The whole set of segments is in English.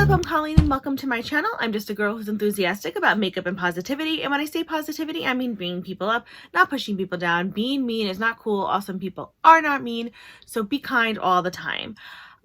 up? I'm Colleen and welcome to my channel. I'm just a girl who's enthusiastic about makeup and positivity. And when I say positivity, I mean bringing people up, not pushing people down. Being mean is not cool. Awesome people are not mean. So be kind all the time.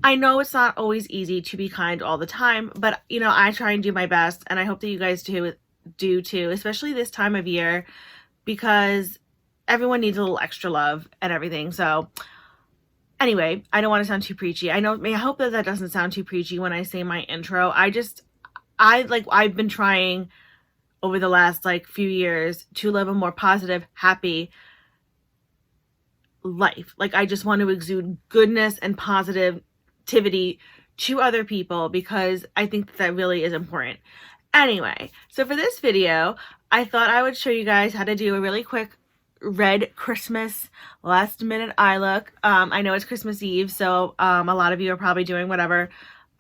I know it's not always easy to be kind all the time, but you know, I try and do my best, and I hope that you guys do too, especially this time of year, because everyone needs a little extra love and everything. So anyway, I don't want to sound too preachy. I hope that doesn't sound too preachy when I say my intro. I've been trying over the last few years to live a more positive, happy life. I just want to exude goodness and positivity to other people because I think that really is important. Anyway, so for this video, I thought I would show you guys how to do a really quick red Christmas last minute eye look. I know it's Christmas Eve, so a lot of you are probably doing whatever.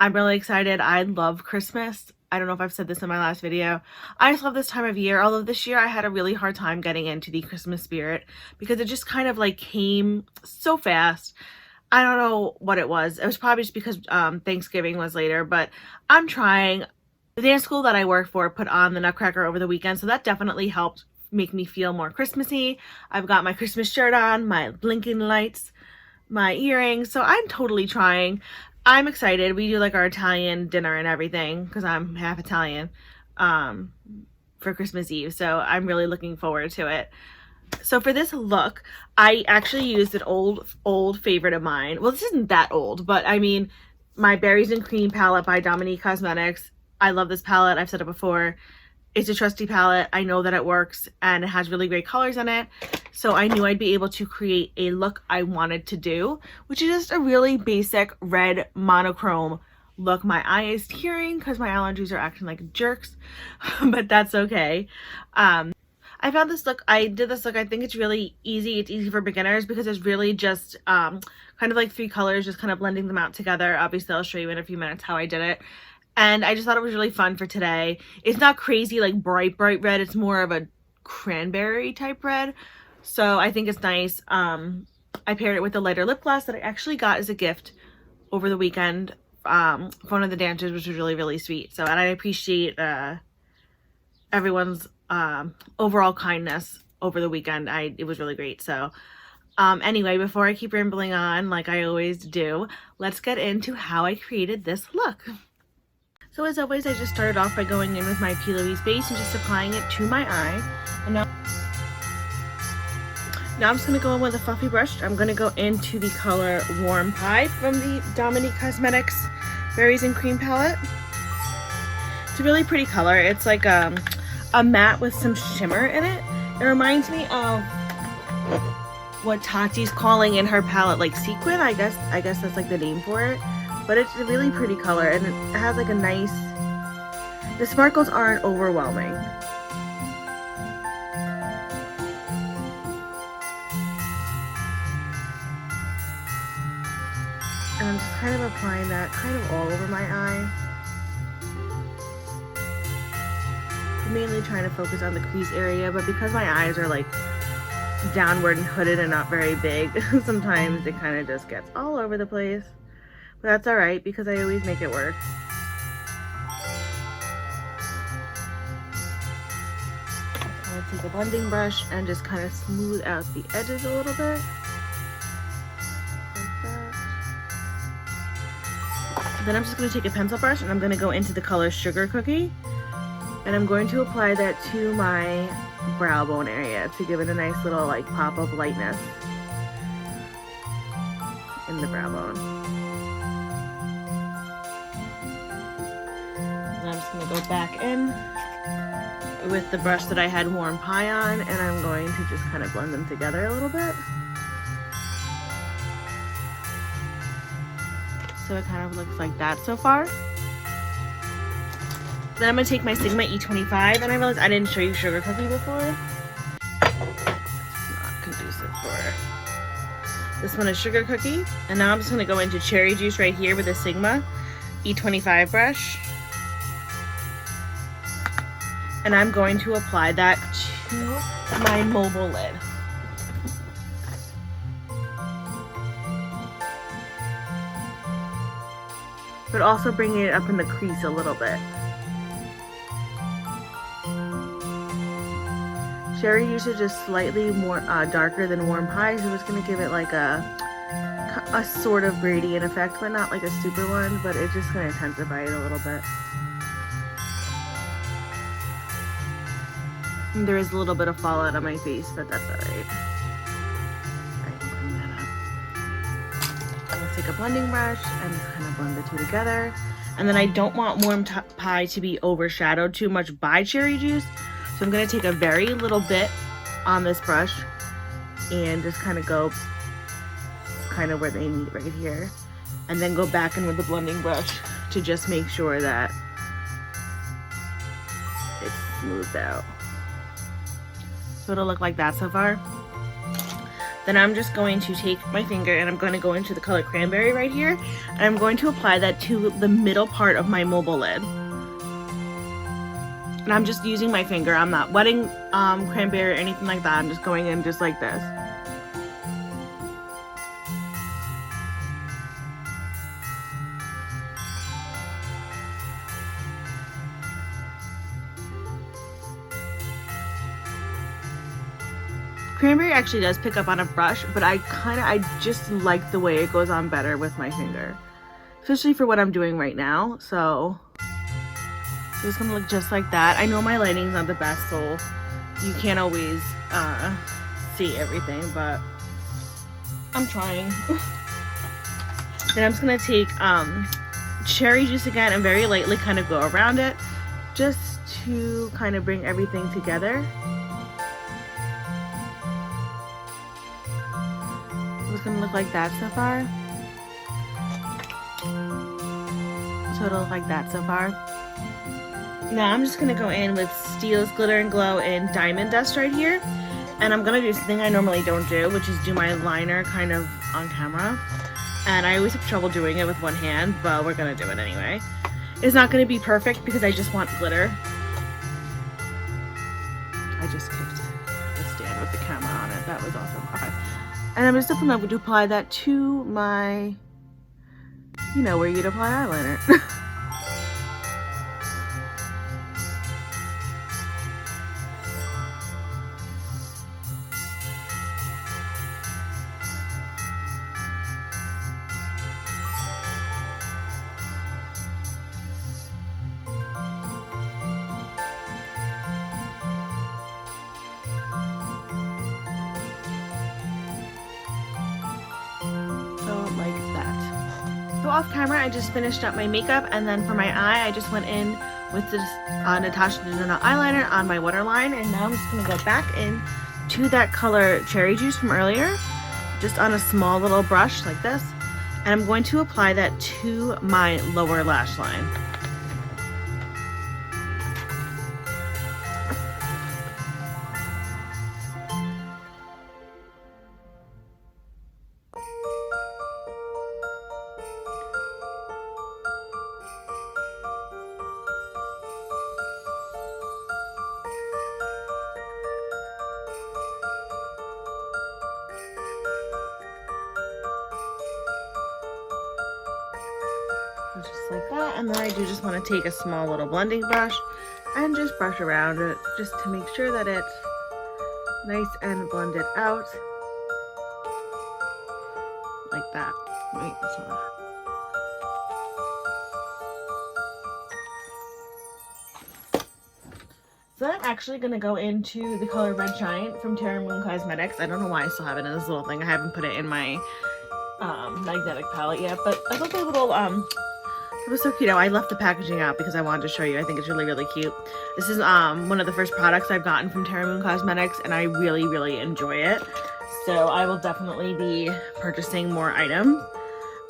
I'm really excited. I love Christmas. I don't know if I've said this in my last video. I just love this time of year, although this year I had a really hard time getting into the Christmas spirit because it just kind of came so fast. I don't know what it was. It was probably just because Thanksgiving was later, but I'm trying. The dance school that I work for put on the Nutcracker over the weekend, so that definitely helped make me feel more Christmassy. I've got my Christmas shirt on, my blinking lights, my earrings, so I'm totally trying. I'm excited. We do our Italian dinner and everything because I'm half Italian for Christmas Eve, so I'm really looking forward to it. So for this look, I actually used an old favorite of mine. Well, this isn't that old, but I mean, my Berries and Cream palette by Dominique Cosmetics. I love this palette. I've said it before. It's a trusty palette. I know that it works and it has really great colors in it. So I knew I'd be able to create a look I wanted to do, which is just a really basic red monochrome look. My eye is tearing because my allergies are acting like jerks, but that's okay. I found this look, I did this look, I think it's really easy. It's easy for beginners because it's really just kind of three colors, just kind of blending them out together. Obviously, I'll show you in a few minutes how I did it. And I just thought it was really fun for today. It's not crazy bright red. It's more of a cranberry type red. So I think it's nice. I paired it with a lighter lip gloss that I actually got as a gift over the weekend from one of the dancers, which was really, really sweet. So, and I appreciate everyone's overall kindness over the weekend. It was really great. So anyway, before I keep rambling on like I always do, let's get into how I created this look. So as always, I just started off by going in with my P. Louise base and just applying it to my eye. And now I'm just going to go in with a fluffy brush. I'm going to go into the color Warm Pie from the Dominique Cosmetics Berries and Cream palette. It's a really pretty color. It's like a matte with some shimmer in it. It reminds me of what Tati's calling in her palette sequin. I guess that's the name for it. But it's a really pretty color, and it has a nice, the sparkles aren't overwhelming. And I'm just kind of applying that kind of all over my eye. I'm mainly trying to focus on the crease area, but because my eyes are downward and hooded and not very big, sometimes it kind of just gets all over the place. But that's alright because I always make it work. I'll take a blending brush and just kind of smooth out the edges a little bit. Like that. Then I'm just going to take a pencil brush and I'm going to go into the color Sugar Cookie. And I'm going to apply that to my brow bone area to give it a nice little pop of lightness in the brow bone. I'm just going to go back in with the brush that I had Warm Pie on, and I'm going to just kind of blend them together a little bit. So it kind of looks like that so far. Then I'm going to take my Sigma E25, and I realized I didn't show you Sugar Cookie before. It's not conducive for this one is Sugar Cookie. And now I'm just going to go into Cherry Juice right here with a Sigma E25 brush. And I'm going to apply that to my mobile lid. but also bringing it up in the crease a little bit. Cherry juice is just slightly more darker than warm pie, so it's going to give it like a sort of gradient effect, but not like a super one, but it's just going to intensify it a little bit. And there is a little bit of fallout on my face, but that's alright. Alright, bring that up. Let's take a blending brush and just kind of blend the two together. And then I don't want warm pie to be overshadowed too much by cherry juice, so I'm going to take a very little bit on this brush and just kind of go kind of where they meet right here, and then go back in with the blending brush to just make sure that it's smoothed out. So it'll look like that so far. Then I'm just going to take my finger and I'm going to go into the color Cranberry right here, and I'm going to apply that to the middle part of my mobile lid. And I'm just using my finger. I'm not wetting Cranberry or anything like that. I'm just going in just like this. Cranberry actually does pick up on a brush, but I just like the way it goes on better with my finger, especially for what I'm doing right now. So it's gonna look just like that. I know my lighting's not the best, so you can't always see everything, but I'm trying. Then I'm just gonna take cherry juice again and very lightly kind of go around it, just to kind of bring everything together. It's gonna look like that so far. So it'll look like that so far. Now I'm just gonna go in with Stila's Glitter and Glow in Diamond Dust right here, and I'm gonna do something I normally don't do, which is do my liner kind of on camera. And I always have trouble doing it with one hand, but we're gonna do it anyway. It's not gonna be perfect because I just want glitter. I just kicked the stand with the camera on it. That was awesome. Okay. And I'm just going to apply that to my, you know, where you'd apply eyeliner. Off camera, I just finished up my makeup, and then for my eye, I just went in with this Natasha Denona eyeliner on my waterline, and now I'm just going to go back in to that color Cherry Juice from earlier, just on a small little brush like this, and I'm going to apply that to my lower lash line. Just like that, and then I do just want to take a small little blending brush and just brush around it just to make sure that it's nice and blended out like that. Wait, so I'm actually going to go into the color Red Giant from Terramoons Cosmetics. I don't know why I still have it in this little thing. I haven't put it in my magnetic palette yet, but I thought the little it was so cute. I left the packaging out because I wanted to show you. I think it's really, really cute. This is one of the first products I've gotten from Terramoons Cosmetics, and I really, really enjoy it. So I will definitely be purchasing more items.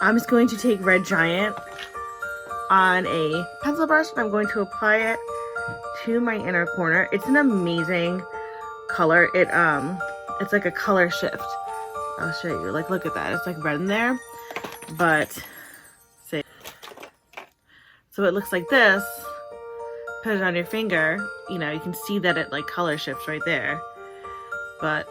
I'm just going to take Red Giant on a pencil brush, and I'm going to apply it to my inner corner. It's an amazing color. It's like a color shift. I'll show you. Like, look at that. It's like red in there, but so it looks like this. Put it on your finger, you know, you can see that it like color shifts right there. But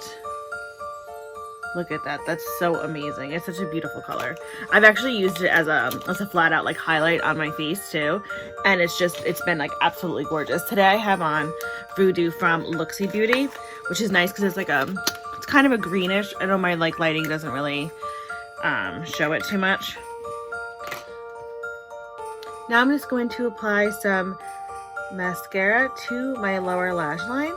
Look at that. That's so amazing. It's such a beautiful color. I've actually used it as a flat out like highlight on my face too. And it's been like absolutely gorgeous. Today I have on Voodoo from Looxi Beauty, which is nice because it's like it's kind of a greenish. I know my like lighting doesn't really show it too much. Now I'm just going to apply some mascara to my lower lash line.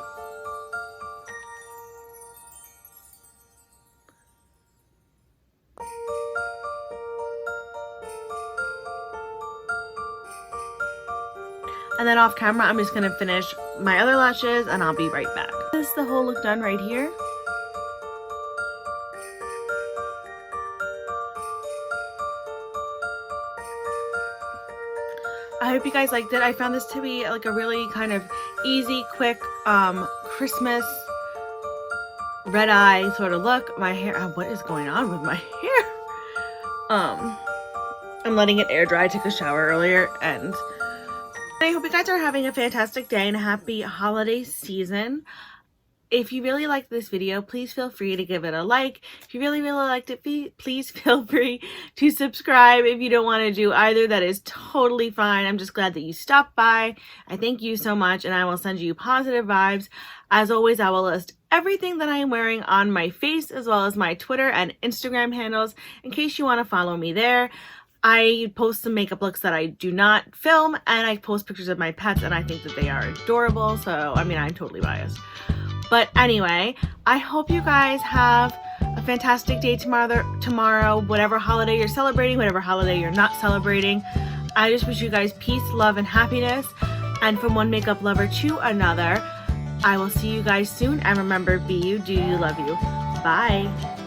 And then off camera, I'm just gonna finish my other lashes and I'll be right back. This is the whole look done right here. I hope you guys liked it. I found this to be like a really kind of easy, quick, Christmas red eye sort of look. My hair, what is going on with my hair? I'm letting it air dry. I took a shower earlier, and I hope you guys are having a fantastic day and a happy holiday season. If you really liked this video, please feel free to give it a like. If you really, really liked it, please feel free to subscribe. If you don't want to do either, that is totally fine. I'm just glad that you stopped by. I thank you so much, and I will send you positive vibes. As always, I will list everything that I am wearing on my face, as well as my Twitter and Instagram handles, in case you want to follow me there. I post some makeup looks that I do not film, and I post pictures of my pets, and I think that they are adorable. So, I mean, I'm totally biased. But anyway, I hope you guys have a fantastic day tomorrow, whatever holiday you're celebrating, whatever holiday you're not celebrating. I just wish you guys peace, love, and happiness. And from one makeup lover to another, I will see you guys soon. And remember, be you, do you, love you. Bye.